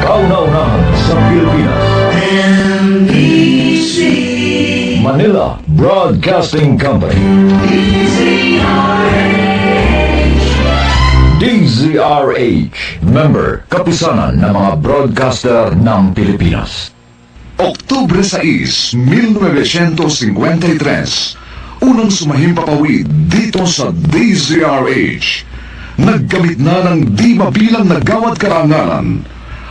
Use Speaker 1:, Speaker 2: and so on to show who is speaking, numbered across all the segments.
Speaker 1: Kauna-unahan sa Pilipinas.
Speaker 2: NBC
Speaker 1: Manila Broadcasting Company. DZRH. Member, kapisanan ng mga broadcaster ng Pilipinas.
Speaker 3: Oktubre 6, 1953, unang sumahimpapawid dito sa DZRH. Nagkamit na ng di mabilang na gawad karangalan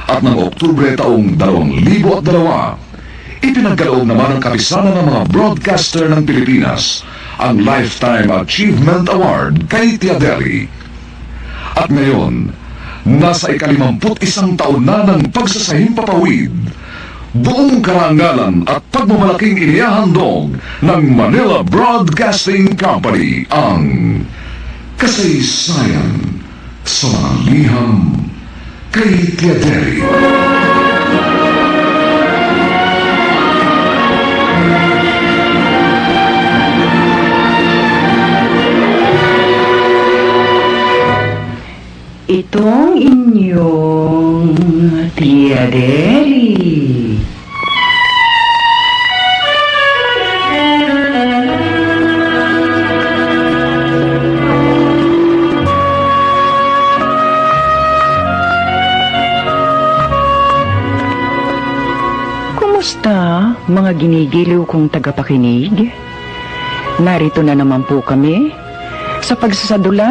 Speaker 3: at ng Oktubre taong 2002, ipinagkaloob naman ng kapisanan ng mga broadcaster ng Pilipinas ang Lifetime Achievement Award kay Tia Deli. At ngayon, nasa ika-51 taon na ng pagsasahimpapawid, buong karangalan at pagmamalaking inihahandog ng Manila Broadcasting Company ang kasaysayan sa mga liham kay Tia Deli.
Speaker 2: Itong inyong Tia Deli. Kumusta, mga ginigiliw kong tagapakinig? Narito na naman po kami sa pagsasadula